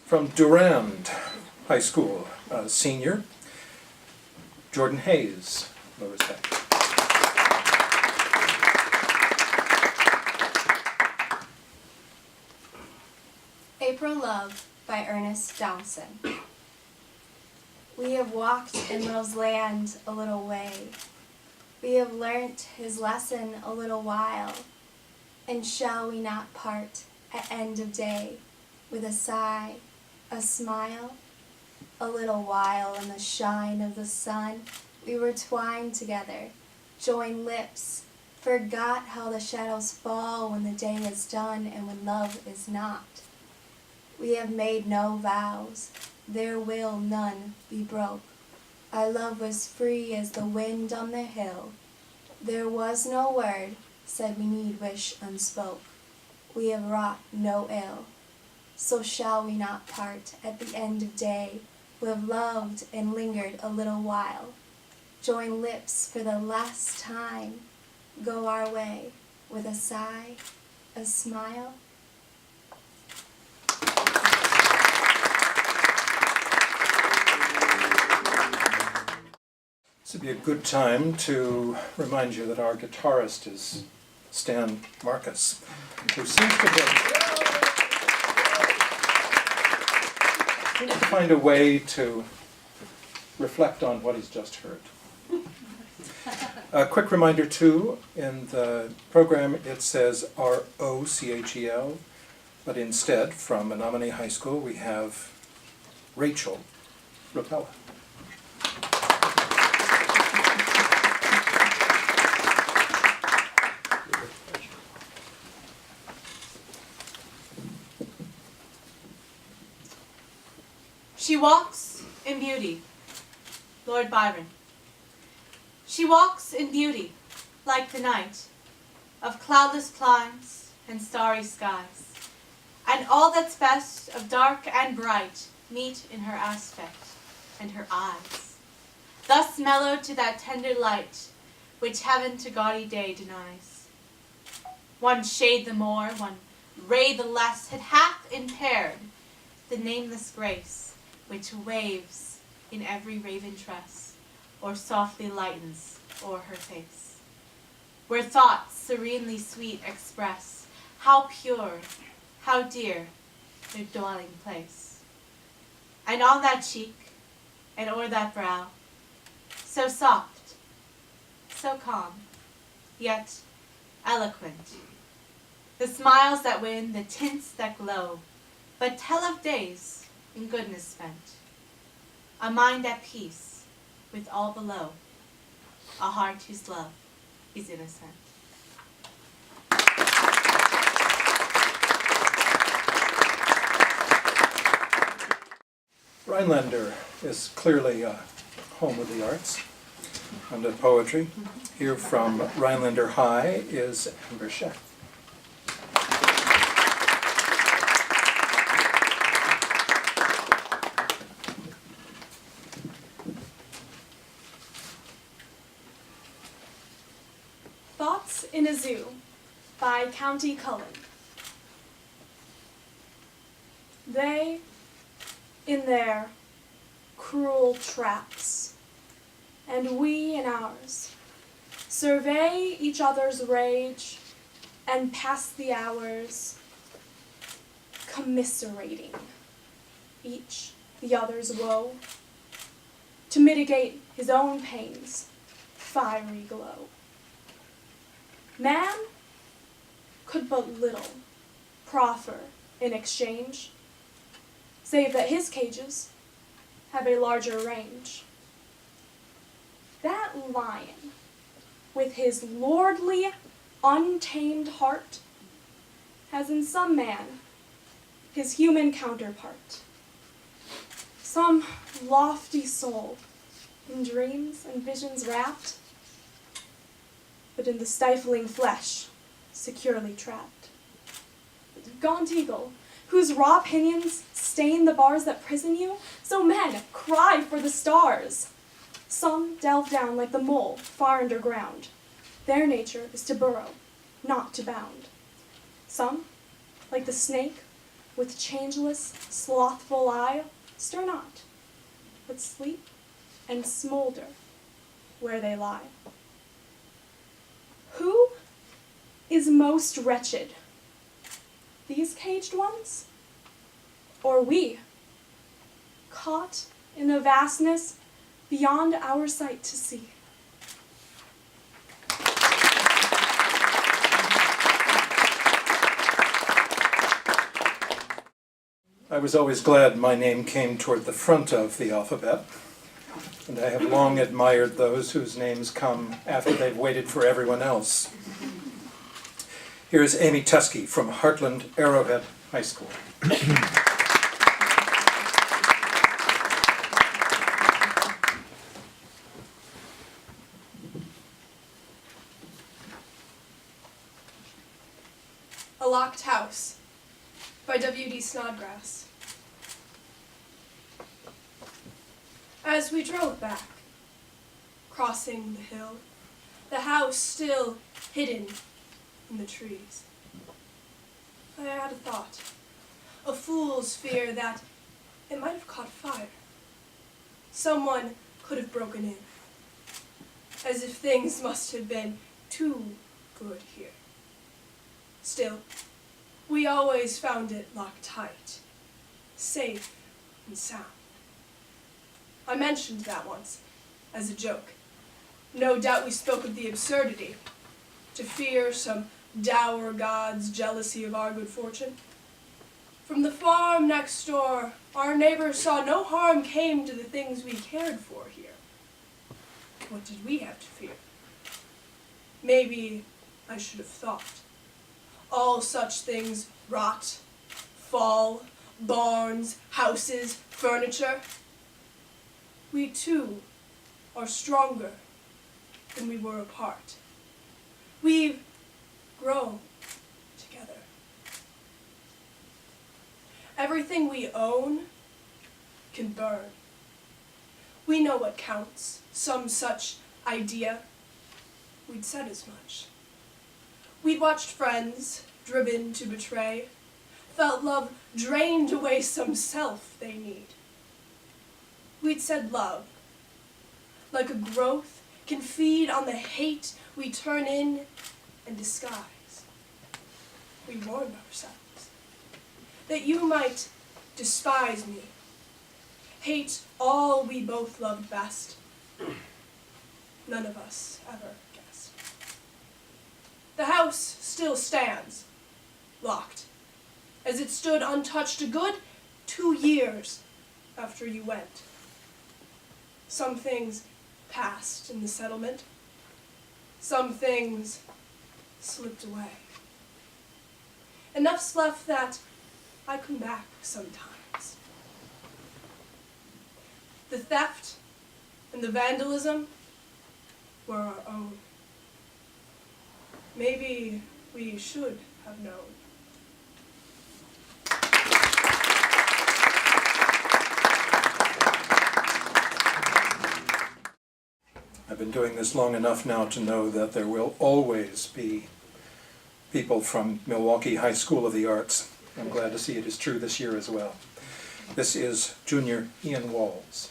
From Durand High School, senior, Jordan Hayes, low respect. April Love by Ernest Downson. We have walked in love's land a little way. We have learnt his lesson a little while. And shall we not part at end of day with a sigh, a smile? A little while in the shine of the sun we were twined together, joined lips, forgot how the shadows fall when the day is done and when love is not. We have made no vows, there will none be broke. Our love was free as the wind on the hill. There was no word said we need wish unspoke. We have wrought no ill. So shall we not part at the end of day, who have loved and lingered a little while, join lips for the last time, go our way with a sigh, a smile? This would be a good time to remind you that our guitarist is Stan Marcus, who seems to find a way to reflect on what he's just heard. A quick reminder too, in the program it says R-O-C-H-E-L, but instead from Menominee High School we have Rachel Rapella. She walks in beauty, Lord Byron. She walks in beauty, like the night, of cloudless climes and starry skies, and all that's best of dark and bright meet in her aspect and her eyes, thus mellowed to that tender light which heaven to gaudy day denies. One shade the more, one ray the less, had half impaired the nameless grace which waves in every raven tress, or softly lightens o'er her face, where thoughts serenely sweet express how pure, how dear their dwelling place. And on that cheek, and o'er that brow, so soft, so calm, yet eloquent, the smiles that win, the tints that glow, but tell of days in goodness spent, a mind at peace with all below, a heart whose love is innocent. Rhinelander is clearly home of the arts and of poetry. Here from Rhinelander High is Amber Sheck. Thoughts in a Zoo by County Cullen. They, in their cruel traps, and we in ours, survey each other's rage and pass the hours commiserating each the other's woe, to mitigate his own pain's fiery glow. Man could but little proffer in exchange, save that his cages have a larger range. That lion, with his lordly, untamed heart, has in some man his human counterpart, some lofty soul in dreams and visions wrapped, but in the stifling flesh securely trapped. Gaunt eagle, whose raw pinions stain the bars that prison you, so men cry for the stars. Some delve down like the mole far underground. Their nature is to burrow, not to bound. Some, like the snake, with changeless, slothful eye, stir not, but sleep and smolder where they lie. Who is most wretched, these caged ones, or we, caught in a vastness beyond our sight to see? I was always glad my name came toward the front of the alphabet, and I have long admired those whose names come after they've waited for everyone else. Here's Amy Teskey from Heartland Arrowhead High School. A Locked House by W.D. Snodgrass. As we drove back, crossing the hill, the house still hidden in the trees, I had a thought, a fool's fear that it might have caught fire. Someone could have broken in, as if things must have been too good here. Still, we always found it locked tight, safe and sound. I mentioned that once, as a joke. No doubt we spoke of the absurdity, to fear some dour god's jealousy of our good fortune. From the farm next door, our neighbors saw no harm came to the things we cared for here. What did we have to fear? Maybe I should have thought. All such things rot, fall, barns, houses, furniture. We too are stronger than we were apart. We've grown together. Everything we own can burn. We know what counts, some such idea. We'd said as much. We'd watched friends driven to betray, felt love drained away some self they need. We'd said love, like a growth, can feed on the hate we turn in and disguise. We warned ourselves that you might despise me, hate all we both loved best. None of us ever guessed. The house still stands, locked, as it stood untouched a good 2 years after you went. Some things passed in the settlement. Some things slipped away. Enough's left that I come back sometimes. The theft and the vandalism were our own. Maybe we should have known. I've been doing this long enough now to know that there will always be people from Milwaukee High School of the Arts. I'm glad to see it is true this year as well. This is junior Ian Walls.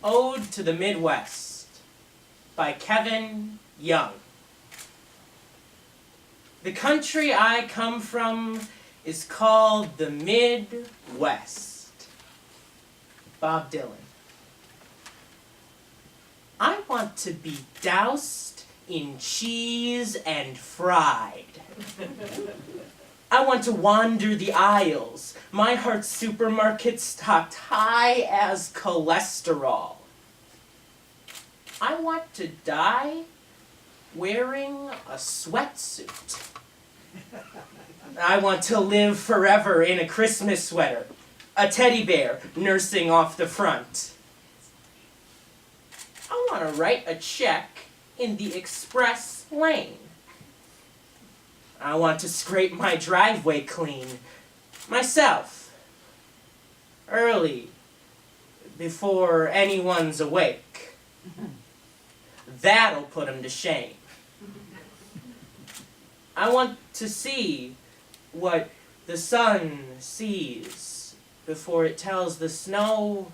Ode to the Midwest by Kevin Young. The country I come from is called the Midwest. Bob Dylan. I want to be doused in cheese and fried. I want to wander the aisles, my heart's supermarket stocked high as cholesterol. I want to die wearing a sweatsuit. I want to live forever in a Christmas sweater, a teddy bear nursing off the front. I want to write a check in the express lane. I want to scrape my driveway clean, myself, early, before anyone's awake. That'll put 'em to shame. I want to see what the sun sees before it tells the snow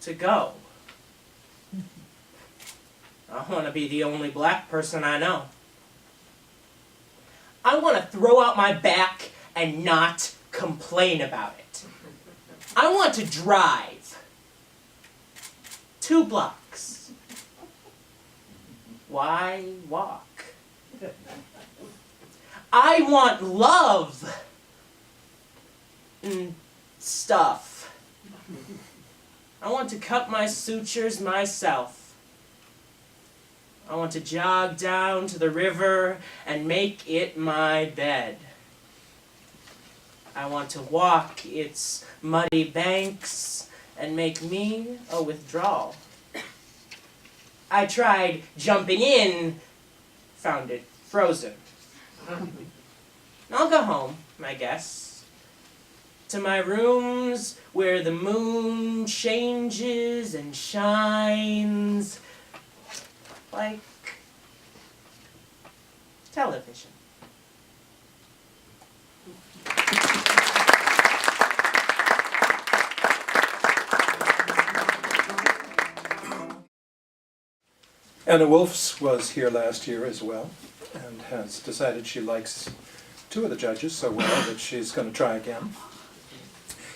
to go. I want to be the only black person I know. I want to throw out my back and not complain about it. I want to drive 2 blocks. Why walk? I want love and stuff. I want to cut my sutures myself. I want to jog down to the river and make it my bed. I want to walk its muddy banks and make me a withdrawal. I tried jumping in, found it frozen. I'll go home, I guess, to my rooms where the moon changes and shines like television. Anna Wolfs was here last year as well, and has decided she likes 2 of the judges so well that she's going to try again.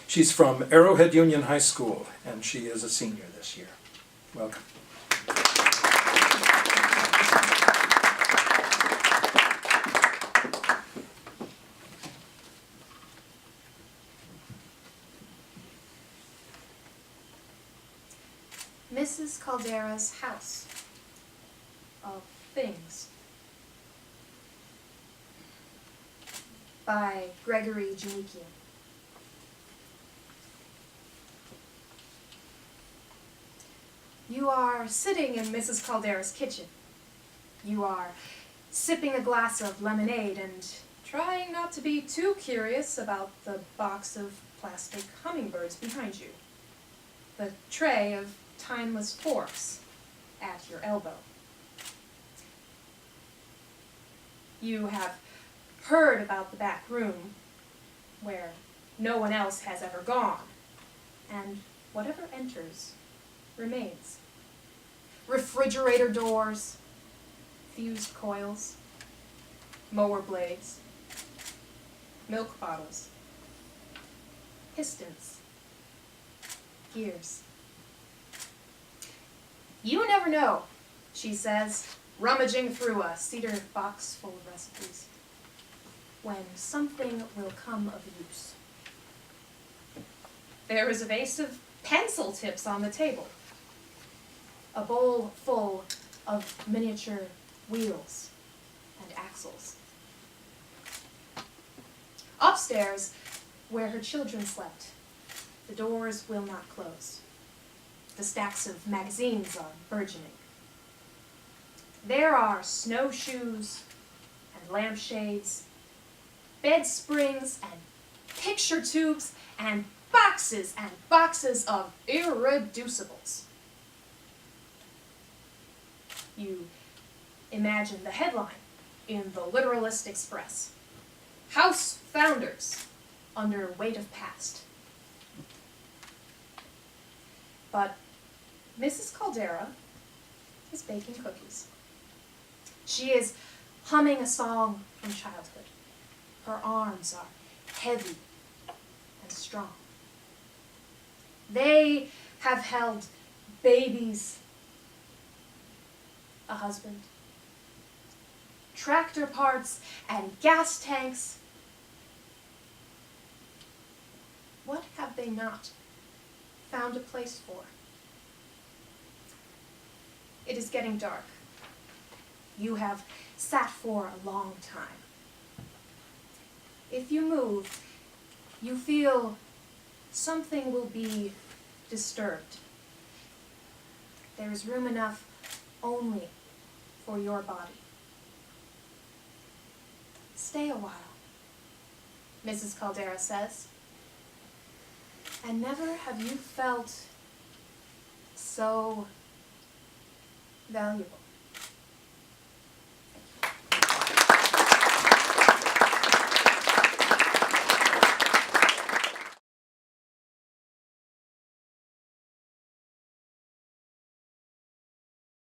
She's from Arrowhead Union High School, and she is a senior this year. Welcome. Mrs. Caldera's House of Things by Gregory Janikian. You are sitting in Mrs. Caldera's kitchen. You are sipping a glass of lemonade and trying not to be too curious about the box of plastic hummingbirds behind you, the tray of timeless forks at your elbow. You have heard about the back room where no one else has ever gone, and whatever enters remains. Refrigerator doors, fused coils, mower blades, milk bottles, pistons, gears. You never know, she says, rummaging through a cedar box full of recipes, when something will come of use. There is a vase of pencil tips on the table, a bowl full of miniature wheels and axles. Upstairs, where her children slept, the doors will not close. The stacks of magazines are burgeoning. There are snowshoes and lampshades, bed springs and picture tubes and boxes of irreducibles. You imagine the headline in the Literalist Express: House Founders Under Weight of Past. But Mrs. Caldera is baking cookies. She is humming a song from childhood. Her arms are heavy and strong. They have held babies, a husband, tractor parts and gas tanks. What have they not found a place for? It is getting dark. You have sat for a long time. If you move, you feel something will be disturbed. There is room enough only for your body. Stay a while, Mrs. Caldera says. And never have you felt so valuable.